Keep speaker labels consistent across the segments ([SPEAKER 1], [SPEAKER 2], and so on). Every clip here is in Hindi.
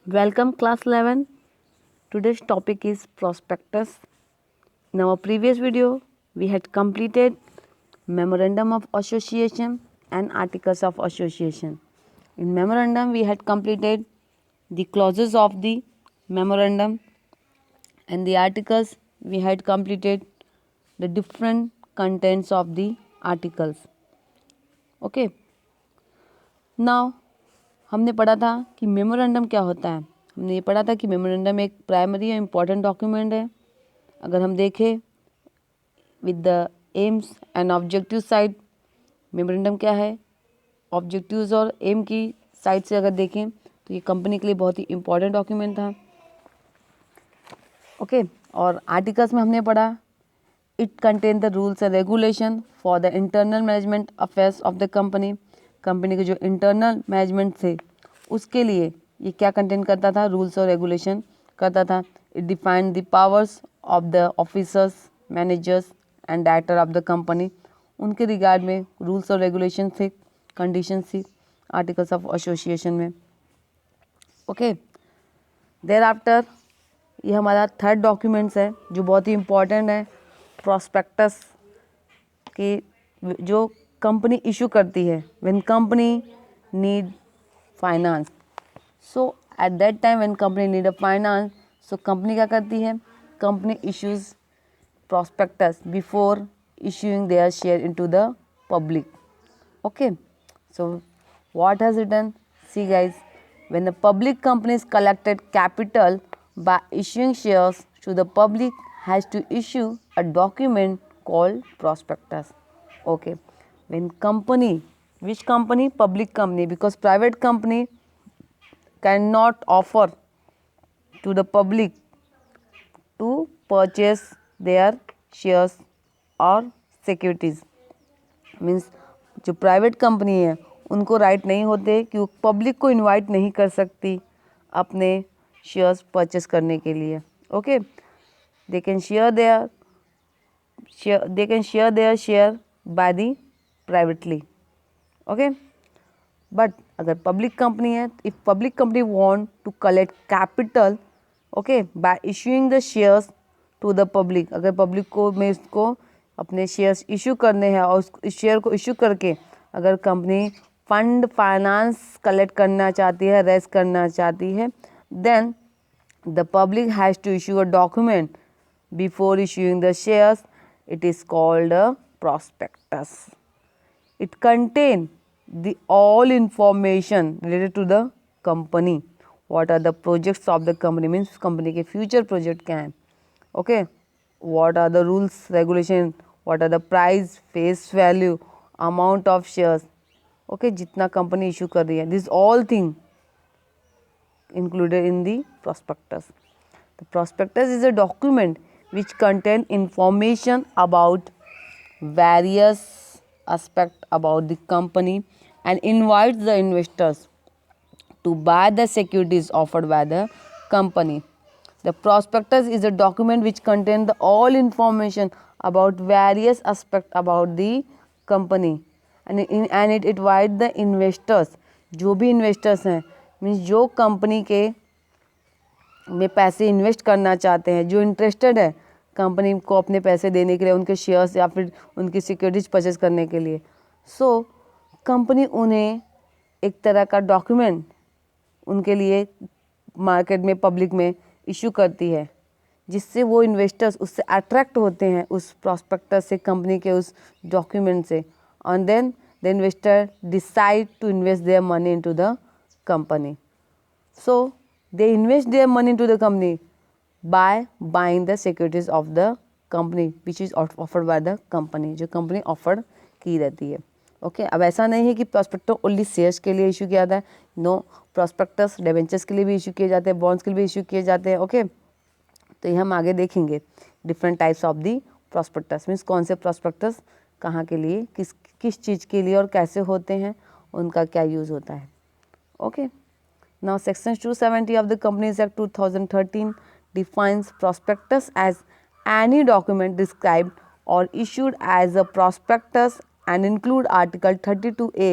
[SPEAKER 1] Welcome class 11. Today's topic is prospectus. In our previous video, we had completed memorandum of association and articles of association. In memorandum, we had completed the clauses of the memorandum, and the articles we had completed the different contents of the articles. Okay. Now हमने पढ़ा था कि मेमोरेंडम क्या होता है. हमने ये पढ़ा था कि मेमोरेंडम एक प्राइमरी या इम्पॉर्टेंट डॉक्यूमेंट है. अगर हम देखें with the AIIMS and objective side, memorandum क्या है, ऑब्जेक्टिव्स और एम की साइड से अगर देखें तो ये कंपनी के लिए बहुत ही इम्पॉर्टेंट डॉक्यूमेंट था. ओके. और आर्टिकल्स में हमने पढ़ा it contain the rules and regulation for the internal management affairs of the company. Company के जो इंटरनल मैनेजमेंट थे उसके लिए ये क्या कंटेन करता था, रूल्स और रेगुलेशन करता था. It defined the powers of the officers, managers and director of the company. उनके रिगार्ड में रूल्स और रेगुलेशन थे, कंडीशन थी आर्टिकल्स ऑफ एसोसिएशन में. ओके. देयर आफ्टर ये हमारा थर्ड डॉक्यूमेंट्स है जो बहुत ही इम्पॉर्टेंट है, प्रॉस्पेक्टस की जो कंपनी इशू करती है when company need finance. So at that time when company need a finance, so company क्या करती है, company issues prospectus before issuing their share into the public. Okay, so what has it done? See guys, when the public companies collected capital by issuing shares to the public has to issue a document called prospectus. Okay, when company, which company, public company, because private company cannot offer to the public to purchase their shares और सिक्योरिटीज़. मीन्स जो प्राइवेट कंपनी है उनको राइट नहीं होते कि वो पब्लिक को इनवाइट नहीं कर सकती अपने शेयर्स परचेस करने के लिए. Okay. They can share their share by the privately. Okay. But अगर पब्लिक कंपनी है, if public company want to collect capital, okay, by issuing the shares to the public, अगर पब्लिक को में इसको अपने शेयर्स इशू करने हैं और इस शेयर को इशू करके अगर कंपनी फंड फाइनेंस कलेक्ट करना चाहती है, रेज करना चाहती है, then the public has to issue a document before issuing the shares. It is called a prospectus. It contain the all information related to the company. What are the projects of the company, means company के future project क्या हैं. Okay, what are the rules, regulation, what are the price, face value, amount of shares. Okay, जितना company issue कर रही है, this all thing included in the prospectus. The prospectus is a document which contain information about various aspect about the company and invites the investors to buy the securities offered by the company. The prospectus is a document which contains the all information about various aspects about the company and it invites the investors. जो भी investors हैं, मीन्स जो कंपनी के में पैसे इन्वेस्ट करना चाहते हैं, जो इंटरेस्टेड है कंपनी को अपने पैसे देने के लिए, उनके शेयर्स या फिर उनकी सिक्योरिटीज परचेज करने के लिए. सो कंपनी उन्हें एक तरह का डॉक्यूमेंट उनके लिए मार्केट में, पब्लिक में इशू करती है, जिससे वो इन्वेस्टर्स उससे अट्रैक्ट होते हैं उस प्रॉस्पेक्टस से, कंपनी के उस डॉक्यूमेंट से. And then the investor decide to invest their money into the company. So they invest their money into the company by buying the securities of the company which is offered by the company, जो कंपनी ऑफर की रहती है. ओके. अब ऐसा नहीं है कि प्रॉस्पेक्टस ओनली शेयर्स के लिए इशू किया जाता है. नो, प्रॉस्पेक्टस डिबेंचर्स के लिए भी इशू किए जाते हैं, बॉन्ड्स के लिए भी इशू किए जाते हैं. ओके. तो ये हम आगे देखेंगे different types of the prospectus, means कौन से प्रॉस्पेक्टस कहाँ के लिए, किस चीज़ के लिए और कैसे होते हैं, उनका क्या यूज़ होता है. Okay. Now section 270 of the Companies Act 2013 defines prospectus as any document described or issued as a prospectus and include article 32A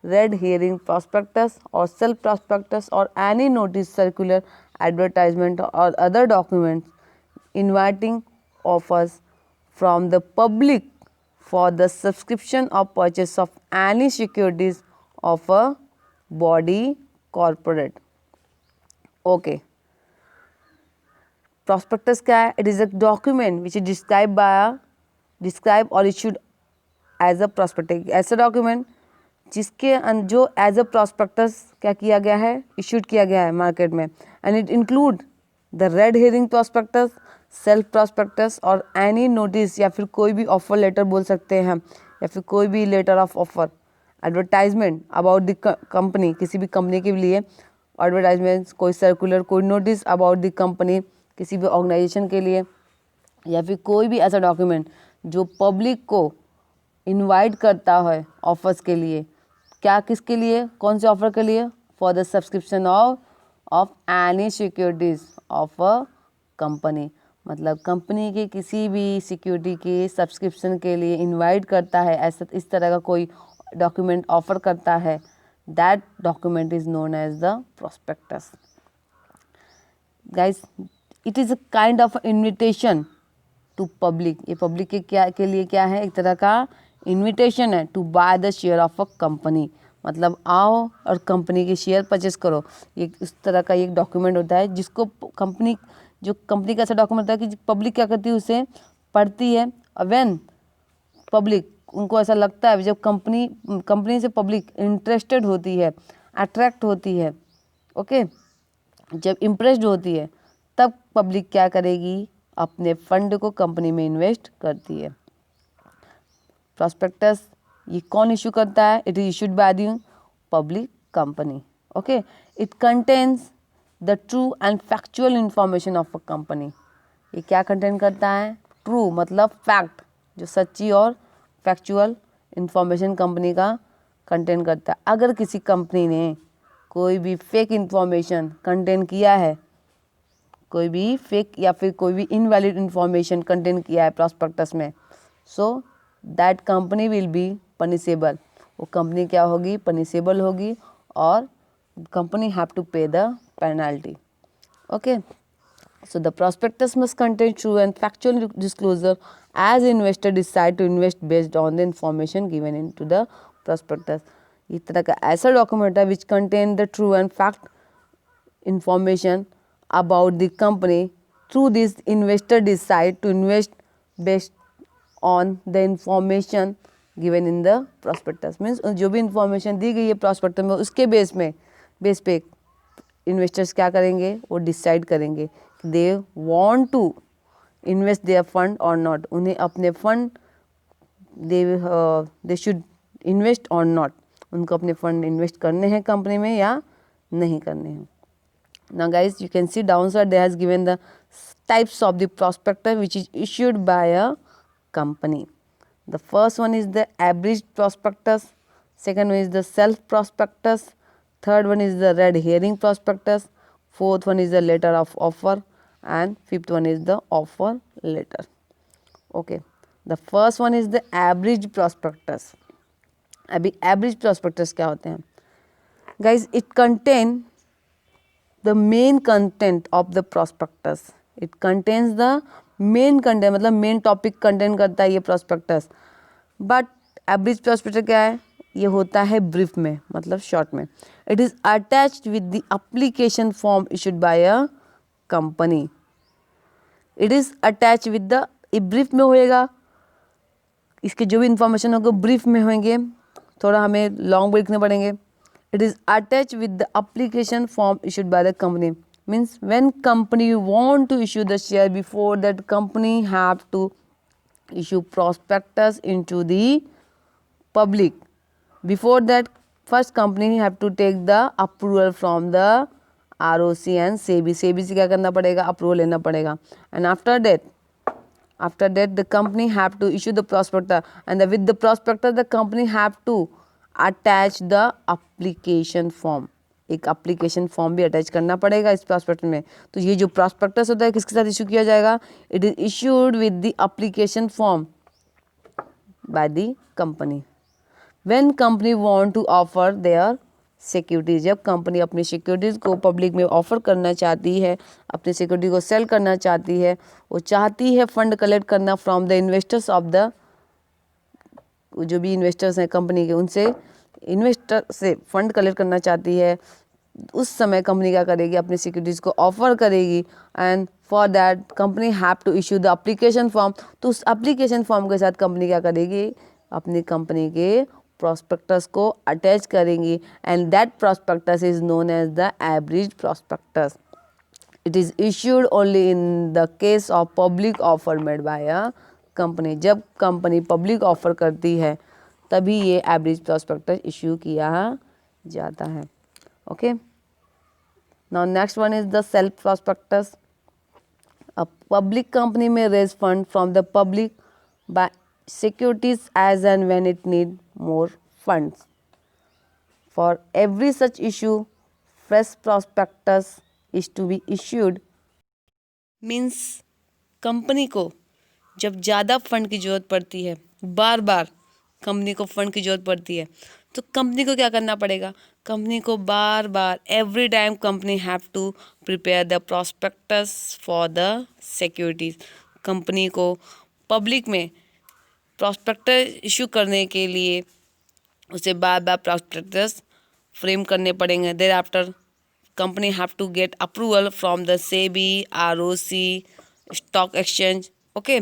[SPEAKER 1] red herring prospectus or self prospectus or any notice, circular, advertisement or other documents inviting offers from the public for the subscription or purchase of any securities of a body corporate. Okay. Prospectus क्या है? It is a document which is described or issued as a prospectus. ऐसा डॉक्यूमेंट जिसके जो एज अ प्रॉस्पेक्टस क्या किया गया है, इशूड किया गया है मार्केट में. And it include the red hearing prospectus, self prospectus और एनी नोटिस या फिर कोई भी ऑफर लेटर बोल सकते हैं या फिर कोई भी letter of offer, advertisement about the company, किसी भी कंपनी के लिए एडवर्टाइजमेंट, कोई सर्कुलर, कोई नोटिस अबाउट द कंपनी, किसी भी ऑर्गेनाइजेशन के लिए, या फिर कोई भी ऐसा डॉक्यूमेंट जो पब्लिक को इनवाइट करता है ऑफर्स के लिए. क्या, किसके लिए, कौन से ऑफर के लिए? For the subscription of any securities of a company. मतलब कंपनी के किसी भी सिक्योरिटी के सब्सक्रिप्शन के लिए इनवाइट करता है, ऐसा इस तरह का कोई डॉक्यूमेंट ऑफर करता है, that document is known as the prospectus. Guys, it is a kind of invitation to public. ये पब्लिक के लिए क्या है? एक तरह का इन्विटेशन है to buy the share of a company. मतलब आओ और कंपनी के शेयर परचेस करो. ये इस तरह का एक डॉक्यूमेंट होता है जिसको कंपनी का ऐसा डॉक्यूमेंट होता है कि पब्लिक क्या करती है, उसे पढ़ती है. व्हेन पब्लिक, उनको ऐसा लगता है जब कंपनी से पब्लिक इंटरेस्टेड होती है, अट्रैक्ट होती है, ओके, जब इम्प्रेस्ड होती है, तब पब्लिक क्या करेगी? अपने फंड को कंपनी में इन्वेस्ट करती है. प्रॉस्पेक्टस ये कौन इशू करता है? It is issued by the public company. Okay, it contains the true and factual information of a company. ये क्या कंटेन करता है? ट्रू मतलब फैक्ट, जो सच्ची और फैक्चुअल इंफॉर्मेशन कंपनी का कंटेन करता है. अगर किसी कंपनी ने कोई भी फेक इंफॉर्मेशन कंटेन किया है, कोई भी फेक या फिर कोई भी इनवैलिड इंफॉर्मेशन कंटेन किया है प्रॉस्पेक्टस में, so that company will be punishable. वो कंपनी क्या होगी? पनिशेबल होगी और कंपनी हैव टू पे the penalty. Okay, so the prospectus must contain true and factual disclosure as investor decide to invest based on the information given into the prospectus. इस तरह का ऐसा डॉक्यूमेंट है which contain the true and fact information about the company. Through this, investor decide to invest based on the information given in the prospectus. Means जो भी information दी गई है prospectus में, उसके बेस पे इन्वेस्टर्स क्या करेंगे? वो डिसाइड करेंगे कि they want to invest their fund और नॉट. उन्हें अपने फंड दे शुड इन्वेस्ट और नॉट. उनको अपने फंड इन्वेस्ट करने हैं कंपनी में या नहीं करने हैं. Now guys, you can see downside they has given the types of the prospectus which is issued by a company. The first one is the abridged prospectus, second one is the self prospectus, third one is the red herring prospectus, fourth one is the letter of offer, and fifth one is the offer letter. Okay, the first one is the abridged prospectus. अभी average prospectus क्या होते हैं? Guys, it contain the main content of the prospectus. It contains the main content, मतलब main topic contain करता है ये prospectus. But average prospectus क्या है? ये होता है brief में, मतलब short में. It is attached with the application form issued by a company. It is attached with the, brief में होएगा, इसके जो भी information होगा brief में होंगे, थोड़ा हमें long लिखने पड़ेंगे. It is attached with the application form issued by the company. Means when company want to issue the share, before that company have to issue prospectus into the public. Before that, first company have to take the approval from the ROC and SEBI. SEBI से क्या करना पड़ेगा? अप्रूवल लेना पड़ेगा. And after that the company have to issue the prospectus, and with the prospectus the company have to attach the application form. एक अप्लीकेशन फॉर्म भी अटैच करना पड़ेगा इस प्रॉस्पेक्टस में. तो ये जो प्रॉस्पेक्टस होता है किसके साथ इशू किया जाएगा? It is issued with the application form by the company. When company want to offer their securities, जब कंपनी अपनी सिक्योरिटीज़ को पब्लिक में ऑफर करना चाहती है, अपनी सिक्योरिटी को सेल करना चाहती है, वो चाहती है फंड कलेक्ट करना from the investors of the, जो भी इन्वेस्टर्स हैं कंपनी के, उनसे इन्वेस्टर से फंड कलेक्ट करना चाहती है, उस समय कंपनी क्या करेगी, अपनी सिक्योरिटीज़ को ऑफर करेगी। And for that company have to issue the application form, तो उस एप्लीकेशन फॉर्म के साथ कंपनी क्या करेगी, अपनी कंपनी के प्रॉस्पेक्टस को अटैच करेंगी। And that prospectus is known as the average prospectus. It is issued only in the case of public offer made by a company, जब कंपनी पब्लिक ऑफर करती है तभी ये एवरेज प्रॉस्पेक्टस इश्यू किया जाता है। Okay, now next one is the self prospectus. A public company may raise fund from the public by securities as and when it need more funds. For every such issue, fresh prospectus is to be issued. Means company को जब ज़्यादा फंड की ज़रूरत पड़ती है, बार बार कंपनी को फंड की ज़रूरत पड़ती है, तो कंपनी को क्या करना पड़ेगा, कंपनी को बार बार every time company have to prepare the prospectus for the securities. Company को पब्लिक में प्रॉस्पेक्टस इशू करने के लिए उसे बार बार प्रॉस्पेक्टस फ्रेम करने पड़ेंगे। Thereafter company have to get approval from the SEBI, ROC, stock exchange. Okay,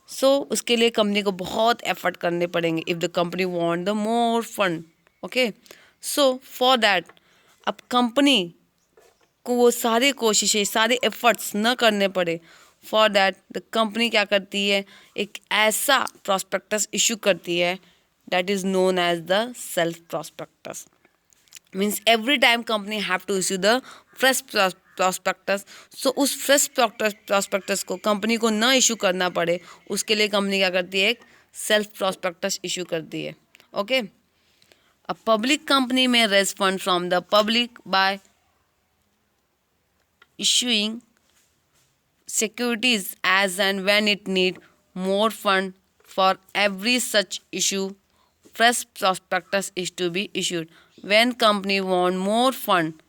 [SPEAKER 1] so उसके लिए कंपनी को बहुत एफर्ट करने पड़ेंगे if the company want the more fund. Okay, so for that अब कंपनी को वो सारी कोशिशें, सारे एफर्ट्स न करने पड़े, फॉर दैट द कंपनी क्या करती है, एक ऐसा प्रॉस्पेक्टस इशू करती है that is known as the shelf prospectus. Means every time company have to issue the fresh prospectus. So उस फ्रेश प्रॉस्पेक्टस को कंपनी को ना इशू करना पड़े, उसके लिए कंपनी क्या करती है, एक सेल्फ प्रॉस्पेक्टस इशू करती है। ओके, अ पब्लिक कंपनी में raise fund from the public by issuing securities as and when it need more fund. For every such issue, fresh prospectus is to be issued. When company want more fund,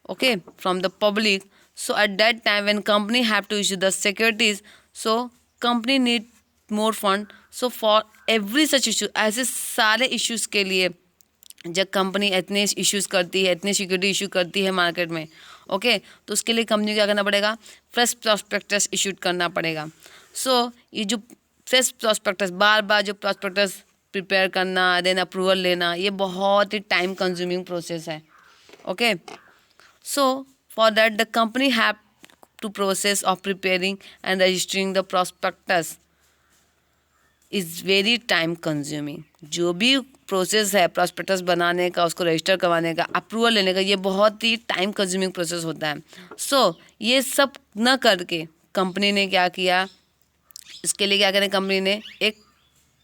[SPEAKER 1] okay, from the public, so at that time when company have to issue the securities, so company need more fund. So for every such issue, ऐसे सारे issues के लिए जब कंपनी इतने इश्यूज़ करती है, इतने सिक्योरिटी इशू करती है मार्केट में, ओके, तो उसके लिए कंपनी को क्या करना पड़ेगा, फ्रेश प्रॉस्पेक्टस इशूड करना पड़ेगा। सो ये जो फ्रेश प्रॉस्पेक्टस, बार बार जो प्रॉस्पेक्टस प्रिपेयर करना, देन अप्रूवल लेना, ये बहुत ही टाइम कंज्यूमिंग प्रोसेस है। Okay, so for that the company have to process of preparing and registering the prospectus is very time consuming. जो भी प्रोसेस है प्रॉस्पेक्टस बनाने का, उसको रजिस्टर करवाने का, अप्रूवल लेने का, ये बहुत ही टाइम कंज्यूमिंग प्रोसेस होता है। सो ये सब न करके कंपनी ने क्या किया, इसके लिए क्या करें, कंपनी ने एक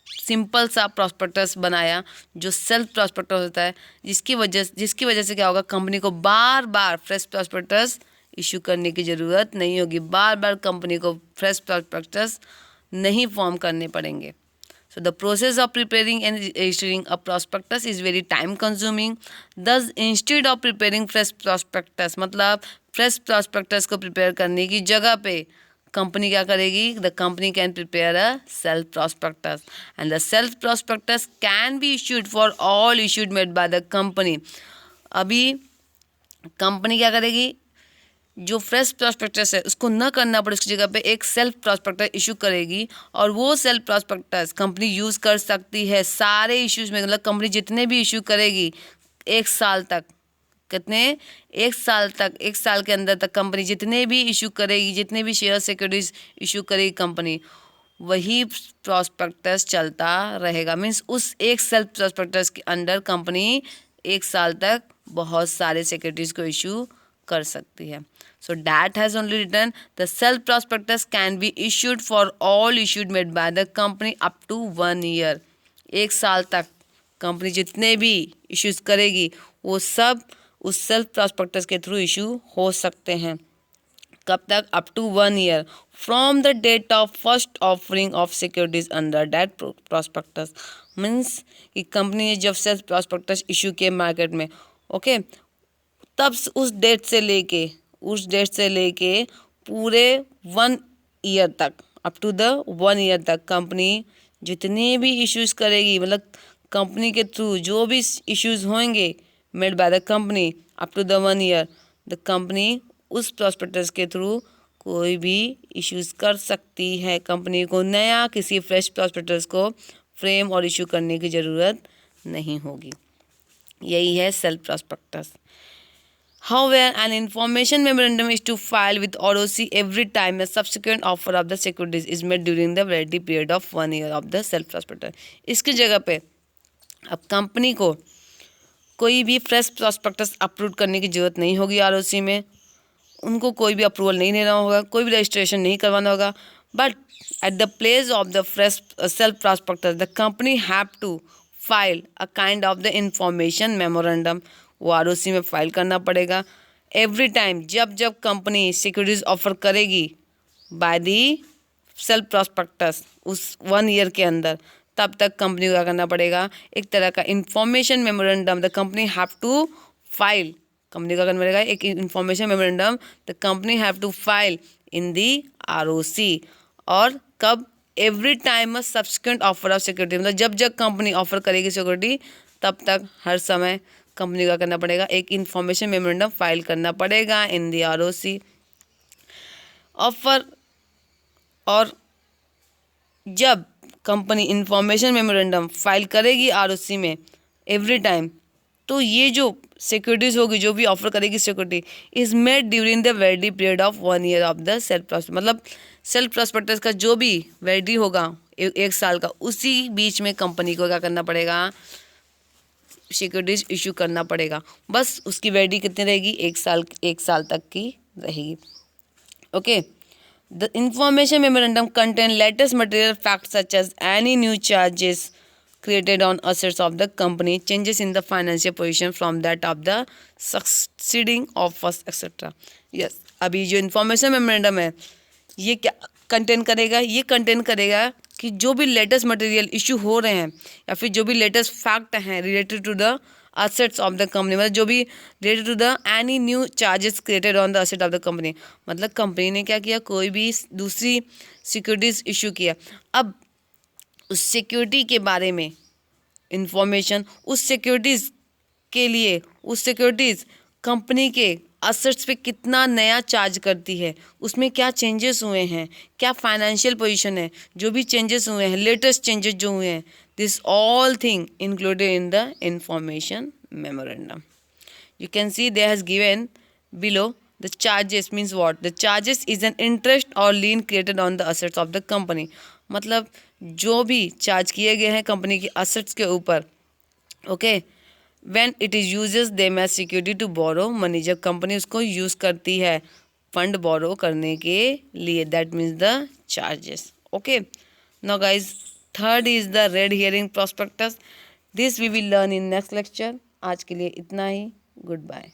[SPEAKER 1] सिंपल सा प्रॉस्पेक्टस बनाया जो सेल्फ प्रॉस्पेक्टस होता है, जिसकी वजह से क्या होगा, कंपनी को बार बार फ्रेश प्रॉस्पेक्टस इशू करने की ज़रूरत नहीं होगी, बार बार कंपनी को फ्रेश प्रॉस्पेक्टस नहीं फॉर्म करने पड़ेंगे। So the process of preparing and registering a prospectus is very time consuming. Thus instead of preparing fresh prospectus, मतलब fresh prospectus को prepare करने की जगह पे कंपनी क्या करेगी, the company can prepare a self prospectus and the self prospectus can be issued for all issued made by the company. अभी कंपनी क्या करेगी, जो फ्रेश प्रॉस्पेक्टस है उसको न करना पड़े, उसकी जगह पे एक सेल्फ प्रॉस्पेक्टस इशू करेगी, और वो सेल्फ प्रॉस्पेक्टस कंपनी यूज़ कर सकती है सारे इश्यूज़ में। मतलब कंपनी जितने भी इशू करेगी एक साल तक, कितने, एक साल के अंदर तक कंपनी जितने भी इशू करेगी, जितने भी शेयर सिक्योरिटीज इशू करेगी कंपनी, वही प्रॉस्पेक्टस चलता रहेगा। मीन्स उस एक सेल्फ प्रॉस्पेक्टस के अंडर कंपनी एक साल तक बहुत सारे सिक्योरिटीज़ को इशू कर सकती है। So that has only written the self prospectus can be issued for all issued made by the company up to 1 year. एक साल तक कंपनी जितने भी इश्यूज करेगी वो सब उस सेल्फ प्रॉस्पेक्टस के थ्रू इशू हो सकते हैं। कब तक, up to 1 year from the date of first offering of securities under that prospectus. Means कि कंपनी ने जब सेल्फ प्रॉस्पेक्टस इशू किए मार्केट में, ओके, तब उस डेट से लेके पूरे 1 ईयर तक, अप टू द 1 ईयर तक कंपनी जितने भी इश्यूज करेगी, मतलब कंपनी के थ्रू जो भी इश्यूज होंगे made by the company up to the 1 year, the company उस प्रॉस्पेक्टस के थ्रू कोई भी इश्यूज कर सकती है। कंपनी को नया किसी फ्रेश प्रॉस्पेक्टस को फ्रेम और इशू करने की ज़रूरत नहीं होगी। यही है self prospectus. However, an information memorandum is to file with ROC every time a subsequent offer of the securities is made during the validity period of 1 year of the self prospectus. इसकी जगह पे अब कंपनी को कोई भी फ्रेश प्रॉस्पेक्टस अप्रूव करने की जरूरत नहीं होगी। ROC में उनको कोई भी अप्रूवल नहीं लेना होगा, कोई भी रजिस्ट्रेशन नहीं करवाना होगा। But at the place of the fresh self prospectus the company have to file a kind of the information memorandum. वो ROC में फाइल करना पड़ेगा एवरी टाइम जब जब कंपनी सिक्योरिटीज ऑफर करेगी बाय दी सेल्फ प्रॉस्पेक्टस उस 1 ईयर के अंदर, तब तक कंपनी को क्या करना पड़ेगा, एक तरह का information memorandum the company have to file. Company का करना पड़ेगा एक information memorandum the company have to file in the ROC। और कब, every time a subsequent offer of security, मतलब जब जब कंपनी ऑफर करेगी सिक्योरिटी तब तक हर समय कंपनी का करना पड़ेगा एक इंफॉर्मेशन मेमोरेंडम फाइल करना पड़ेगा इन दी ROC ऑफर। और जब कंपनी इंफॉर्मेशन मेमोरेंडम फाइल करेगी ROC में एवरी टाइम, तो ये जो सिक्योरिटीज होगी, जो भी ऑफर करेगी security, is made during the validity period of 1 year of the shelf prospectus, मतलब सेल्फ प्रॉस्पेक्टस का जो भी वैलिडिटी होगा 1 साल का, उसी बीच में कंपनी को क्या करना पड़ेगा, सिक्योरिटीज इशू करना पड़ेगा। बस उसकी वैलिडिटी कितनी रहेगी, 1 साल तक की रहेगी। Okay, the information memorandum contain latest material facts such as any new charges created on assets of the company, changes in the financial position from that of the succeeding offers etc. Yes, अभी जो इंफॉर्मेशन मेमोरेंडम है ये क्या कंटेन करेगा, ये कंटेन करेगा कि जो भी लेटेस्ट मटेरियल इशू हो रहे हैं या फिर जो भी लेटेस्ट फैक्ट हैं related to the assets of the company, मतलब जो भी related to the any new charges created on the asset of the company, मतलब कंपनी ने क्या किया, कोई भी दूसरी सिक्योरिटीज इशू किया। अब उस सिक्योरिटी के बारे में इंफॉर्मेशन, उस सिक्योरिटीज़ के लिए, उस सिक्योरिटीज़ कंपनी के असेट्स पे कितना नया चार्ज करती है, उसमें क्या चेंजेस हुए हैं, क्या फाइनेंशियल पोजीशन है, जो भी चेंजेस हुए हैं, लेटेस्ट चेंजेस जो हुए हैं, this all thing included in the information memorandum. You can see there has given below the charges means what? The charges is an interest or lien created on the assets of the company. मतलब जो भी चार्ज किए गए हैं कंपनी की असेट्स के ऊपर, okay, when it is uses them as security to borrow money, जब कंपनी उसको यूज़ करती है फंड बोरो करने के लिए, that means the charges. Okay, now guys, third is the red herring prospectus. This we will learn in next lecture. आज के लिए इतना ही, गुड बाय।